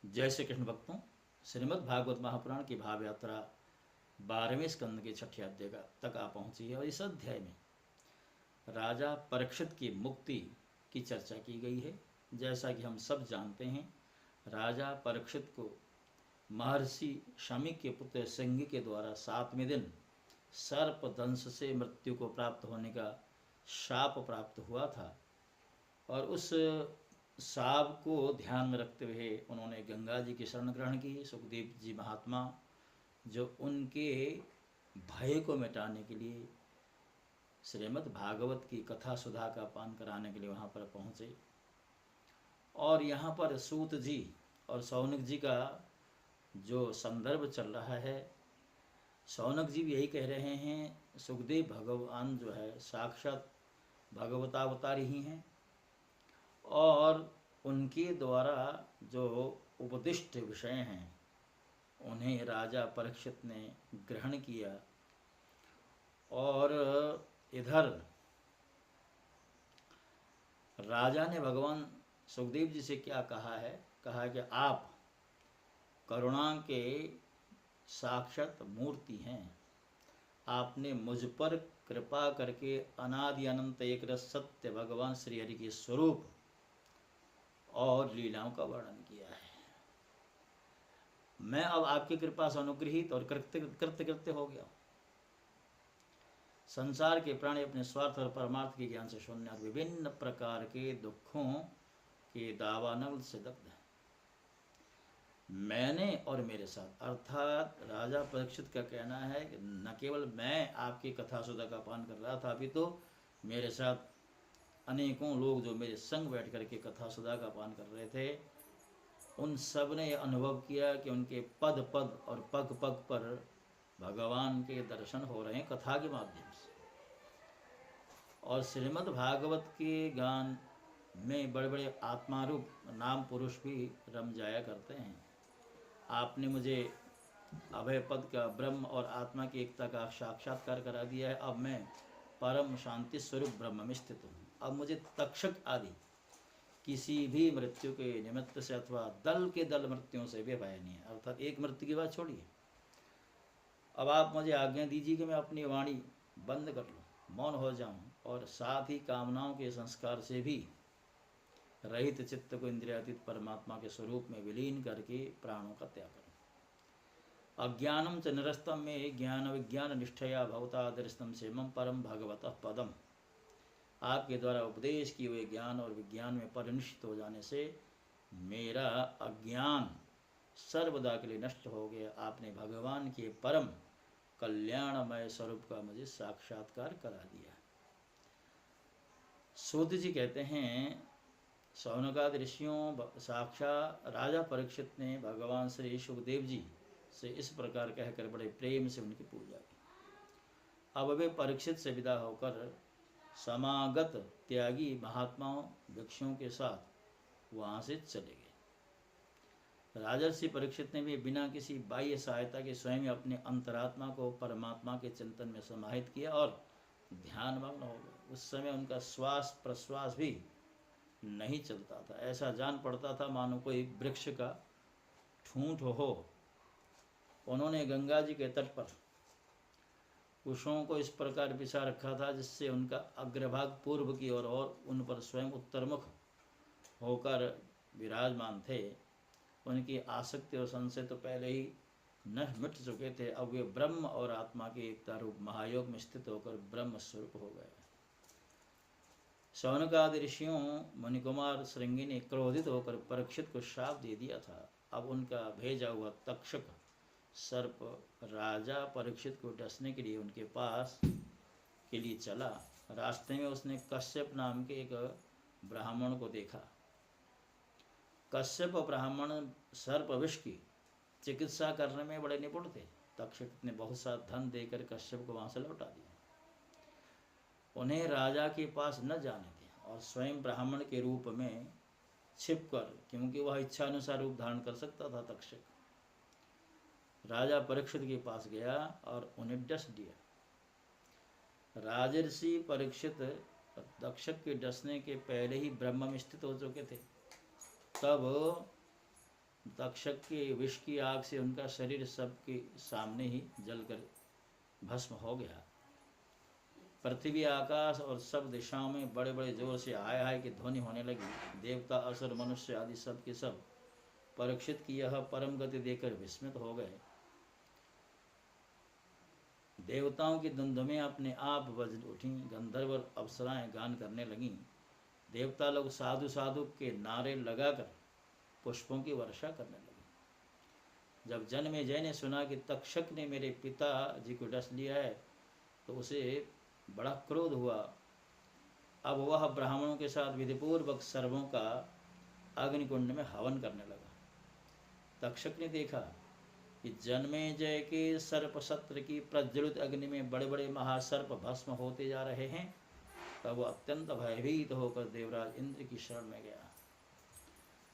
जय श्री कृष्ण भक्तों, श्रीमद् भागवत महापुराण की भाव यात्रा 12वें स्कंद के 6ठे अध्याय तक आ पहुंची है। और इस अध्याय में राजा परीक्षित की मुक्ति की चर्चा की गई है। जैसा कि हम सब जानते हैं, राजा परीक्षित को महर्षि शमी के पुत्र सिंह के द्वारा 7वें दिन सर्प दंश से मृत्यु को प्राप्त होने का शाप प्राप्त हुआ था। और उस साप को ध्यान में रखते हुए उन्होंने गंगा जी की शरण ग्रहण की। सुखदेव जी महात्मा जो उनके भय को मिटाने के लिए श्रीमद् भागवत की कथा सुधा का पान कराने के लिए वहाँ पर पहुँचे। और यहाँ पर सूत जी और शौनक जी का जो संदर्भ चल रहा है, शौनक जी भी यही कह रहे हैं, सुखदेव भगवान जो है साक्षात भगवतावतारी ही हैं और उनके द्वारा जो उपदिष्ट विषय हैं उन्हें राजा परीक्षित ने ग्रहण किया। और इधर राजा ने भगवान सुखदेव जी से क्या कहा है, कहा कि आप करुणा के साक्षात मूर्ति हैं, आपने मुझ पर कृपा करके अनादि अनंत एक रस सत्य भगवान श्री हरि के स्वरूप और लीलाओं का वर्णन किया है। मैं अब आपकी कृपा से अनुग्रहित और कृत्य हो गया। संसार के प्राणी अपने स्वार्थ और परमार्थ के ज्ञान से शून्य विभिन्न प्रकार के दुखों के दावानल से दग्ध है। मैंने और मेरे साथ, अर्थात राजा परीक्षित का कहना है कि न केवल मैं आपकी कथा सुधा का पान कर रहा था, अभी तो मेरे साथ अनेकों लोग जो मेरे संग बैठ कर के कथा सुधा का पान कर रहे थे, उन सब ने यह अनुभव किया कि उनके पद पद और पग पग पर भगवान के दर्शन हो रहे हैं कथा के माध्यम से। और श्रीमद् भागवत के गान में बड़े बड़े आत्मारूप नाम पुरुष भी रम जाया करते हैं। आपने मुझे अभय पद का, ब्रह्म और आत्मा की एकता का साक्षात्कार करा दिया है। अब मैं परम शांति स्वरूप ब्रह्म में स्थित हूँ। अब मुझे तक्षक आदि किसी भी मृत्यु के निमित्त से अथवा दल के दल मृत्युओं से भी भय नहीं है। अर्थात एक मृत्यु की बात छोड़िए, अब आप मुझे आज्ञा दीजिए कि मैं अपनी वाणी बंद कर लूँ, मौन हो जाऊँ और साथ ही कामनाओं के संस्कार से भी रहित चित्त को इंद्रियातीत परमात्मा के स्वरूप में विलीन करके प्राणों का त्याग करूँ। अज्ञानम च निरस्तम में ज्ञान विज्ञान निष्ठया भवता दृष्टम सेमम परम भगवतः पदम। आपके द्वारा उपदेश किए हुए ज्ञान और विज्ञान में परिनिष्ठित हो जाने से मेरा अज्ञान सर्वदा के लिए नष्ट हो गया। आपने भगवान के परम कल्याणमय स्वरूप का मुझे साक्षात्कार करा दिया। सूत जी कहते हैं, शौनकादि ऋषियों साक्षात राजा परीक्षित ने भगवान श्री सुखदेव जी से इस प्रकार कहकर बड़े प्रेम से उनकी पूजा की। अब वे परीक्षित से विदा होकर समागत त्यागी महात्माओं भिक्षुओं के साथ वहाँ से चले गए। राजर्षि परीक्षित ने भी बिना किसी बाह्य सहायता के स्वयं अपने अंतरात्मा को परमात्मा के चिंतन में समाहित किया और ध्यानमग्न हो गए। उस समय उनका श्वास प्रश्वास भी नहीं चलता था। ऐसा जान पड़ता था मानो कोई वृक्ष का ठूंठ हो। उन्होंने गंगा जी के तट पर कुशों को इस प्रकार बिछा रखा था जिससे उनका अग्रभाग पूर्व की ओर और उन पर स्वयं उत्तरमुख होकर विराजमान थे। उनकी आसक्ति और संशय तो पहले ही नष्ट मिट चुके थे। अब वे ब्रह्म और आत्मा के एकता रूप महायोग में स्थित होकर ब्रह्म स्वरूप हो गए। शौनकादि ऋषियों मुनिकुमार श्रृंगी ने क्रोधित होकर परीक्षित को श्राप दे दिया था। अब उनका भेजा हुआ तक्षक सर्प राजा परीक्षित को डसने के लिए उनके पास के लिए चला। रास्ते में उसने कश्यप नाम के एक ब्राह्मण को देखा। कश्यप ब्राह्मण सर्प विष की चिकित्सा करने में बड़े निपुण थे। तक्षक ने बहुत सा धन देकर कश्यप को वहाँ से लौटा दिया। उन्हें राजा के पास न जाने दिया और स्वयं ब्राह्मण के रूप में छिपकर, क्योंकि वह इच्छानुसार रूप धारण कर सकता था, तक्षक राजा परीक्षित के पास गया और उन्हें डस दिया। राजर्षि परीक्षित तक्षक के डसने के पहले ही ब्रह्म में स्थित हो चुके थे। तब तक्षक के विष की आग से उनका शरीर सबके सामने ही जलकर भस्म हो गया। पृथ्वी, आकाश और सब दिशाओं में बड़े बड़े जोर से हाय हाय की ध्वनि होने लगी। देवता, असुर, मनुष्य आदि सब के सब परीक्षित की यह परम गति देखकर विस्मित हो गए। देवताओं की धुंधुमें अपने आप बज उठी। गंधर्व और अप्सराएं गान करने लगीं। देवता लोग साधु साधु के नारे लगाकर पुष्पों की वर्षा करने लगे। जब जन्मेजय ने सुना कि तक्षक ने मेरे पिताजी को डस लिया है तो उसे बड़ा क्रोध हुआ। अब वह ब्राह्मणों के साथ विधिपूर्वक सर्वों का अग्निकुंड में हवन करने लगा। तक्षक ने देखा कि जन्मेजय के सर्प सत्र की प्रज्वलित अग्नि में बड़े बड़े महासर्प भस्म होते जा रहे हैं। तब वह अत्यंत भयभीत होकर देवराज इंद्र की शरण में गया।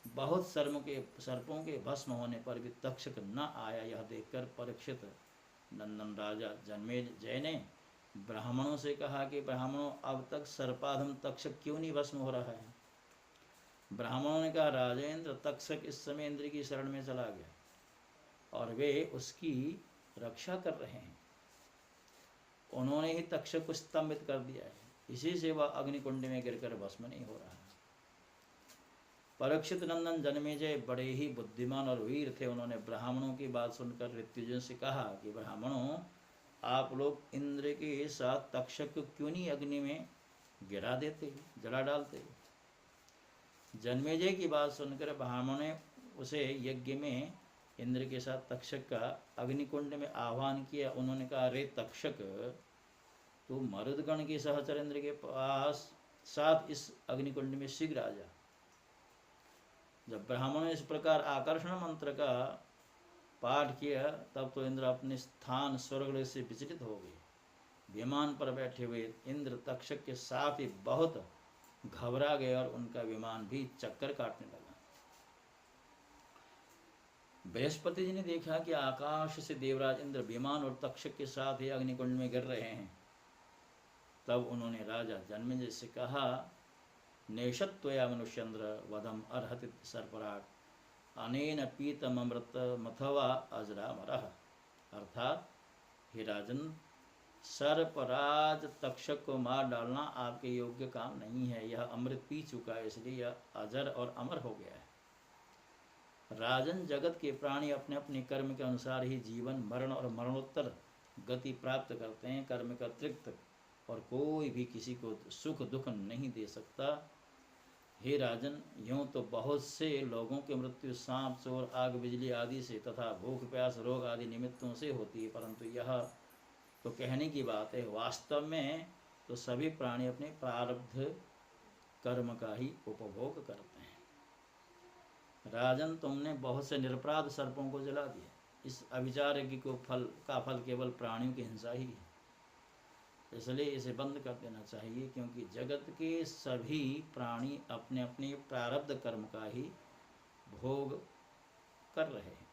बहुत सर्पों के भस्म होने पर भी तक्षक न आया। यह देखकर परीक्षित नंदन राजा जन्मेजय ने ब्राह्मणों से कहा कि ब्राह्मणों, अब तक सर्पाधम तक्षक क्यों नहीं भस्म हो रहा है? ब्राह्मणों ने कहा, राजेंद्र, तक्षक इस समय इंद्र की शरण में चला गया और वे उसकी रक्षा कर रहे हैं। उन्होंने ही तक्षक को स्तंभित कर दिया है, इसी से वह अग्निकुंड में गिरकर भस्म नहीं हो रहा। परीक्षित नंदन जन्मेजय बड़े ही बुद्धिमान और वीर थे। उन्होंने ब्राह्मणों की बात सुनकर ऋत्विजयों से कहा कि ब्राह्मणों, आप लोग इंद्र के साथ तक्षक को क्यों नहीं अग्नि में गिरा देते, जला डालते? जन्मेजय की बात सुनकर ब्राह्मणों ने उसे यज्ञ में इंद्र के साथ तक्षक का अग्निकुंड में आह्वान किया। उन्होंने कहा, रे तक्षक, तू मरुदगण के सहचर इंद्र के पास साथ इस अग्निकुंड में शीघ्र आ जा। जब ब्राह्मणों ने इस प्रकार आकर्षण मंत्र का पाठ किया तब तो इंद्र अपने स्थान स्वर्ग से विचलित हो गए। विमान पर बैठे हुए इंद्र तक्षक के साथ ही बहुत घबरा गए और उनका विमान भी चक्कर काटने लगा। बृहस्पति जी ने देखा कि आकाश से देवराज इंद्र विमान और तक्षक के साथ ही अग्निकुंड में गिर रहे हैं। तब उन्होंने राजा जन्मेजय से कहा, नेशत्वया मनुष्येंद्र वधम अर्हति सर्पराट अनेन पीतमृत मथवा अजरामरः। अर्थात, हे राजन, सर्पराज तक्षक को मार डालना आपके योग्य काम नहीं है। यह अमृत पी चुका है, इसलिए यह अजर और अमर हो गया है। राजन, जगत के प्राणी अपने अपने कर्म के अनुसार ही जीवन, मरण और मरणोत्तर गति प्राप्त करते हैं। कर्म का अतिरिक्त और कोई भी किसी को सुख दुख नहीं दे सकता। हे राजन, यूँ तो बहुत से लोगों की मृत्यु सांप, चोर, आग, बिजली आदि से तथा भूख, प्यास, रोग आदि निमित्तों से होती है, परंतु यह तो कहने की बात है। वास्तव में तो सभी प्राणी अपने प्रारब्ध कर्म का ही उपभोग करते हैं। राजन, तुमने बहुत से निरपराध सर्पों को जला दिया। इस अविचार यज्ञ को फल केवल प्राणियों की हिंसा ही है, इसलिए इसे बंद कर देना चाहिए, क्योंकि जगत के सभी प्राणी अपने अपने प्रारब्ध कर्म का ही भोग कर रहे हैं।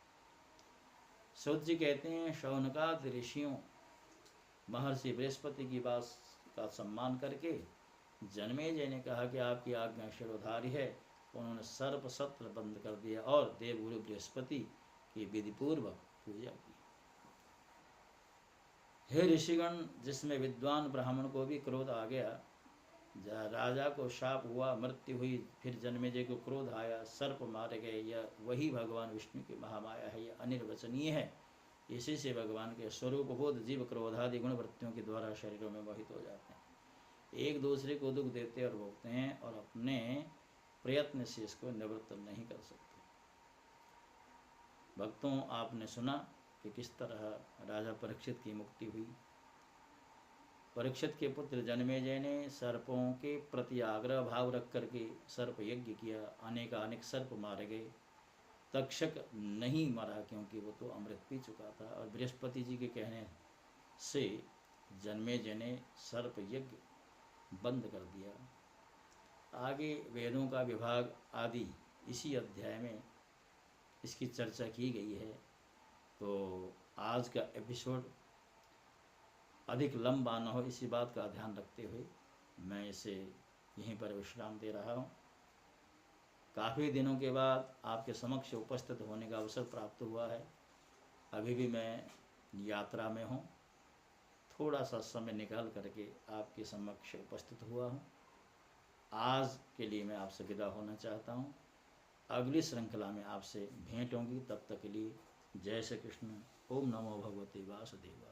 सूत जी कहते हैं, शौनकादि ऋषियों महर्षि बृहस्पति की बात का सम्मान करके जन्मेजय ने कहा कि आपकी आज्ञा शिरोधारी है। उन्होंने सर्प सत्र बंद कर दिया और देवगुरु बृहस्पति की विधिपूर्वक पूजा की। हे ऋषिगण, जिसमें विद्वान ब्राह्मण को भी क्रोध आ गया, राजा को शाप हुआ, मृत्यु हुई, फिर जन्मेजय को क्रोध आया, सर्प मारे गए, यह वही भगवान विष्णु की महामाया है। यह अनिर्वचनीय है। इसी से भगवान के स्वरूप बोध जीव क्रोधादि गुण वृत्तियों के द्वारा शरीरों में मोहित हो जाते हैं, एक दूसरे को दुख देते और भोगते हैं और अपने प्रयत्न से इसको निवृत्त नहीं कर सकते। भक्तों, आपने सुना कि किस तरह राजा परीक्षित की मुक्ति हुई। परीक्षित के पुत्र जन्मेजय ने सर्पों के प्रति आग्रह भाव रख करके सर्प यज्ञ किया। अनेक सर्प मारे गए। तक्षक नहीं मरा क्योंकि वो तो अमृत पी चुका था। और बृहस्पति जी के कहने से जन्मेजय ने सर्प यज्ञ बंद कर दिया। आगे वेदों का विभाग आदि इसी अध्याय में इसकी चर्चा की गई है। तो आज का एपिसोड अधिक लंबा न हो, इसी बात का ध्यान रखते हुए मैं इसे यहीं पर विश्राम दे रहा हूँ। काफ़ी दिनों के बाद आपके समक्ष उपस्थित होने का अवसर प्राप्त हुआ है। अभी भी मैं यात्रा में हूँ, थोड़ा सा समय निकाल करके आपके समक्ष उपस्थित हुआ हूँ। आज के लिए मैं आपसे विदा होना चाहता हूँ। अगली श्रृंखला में आपसे भेंट होंगी, तब तक के लिए जय श्री कृष्ण। ओम नमो भगवते वासुदेवाय।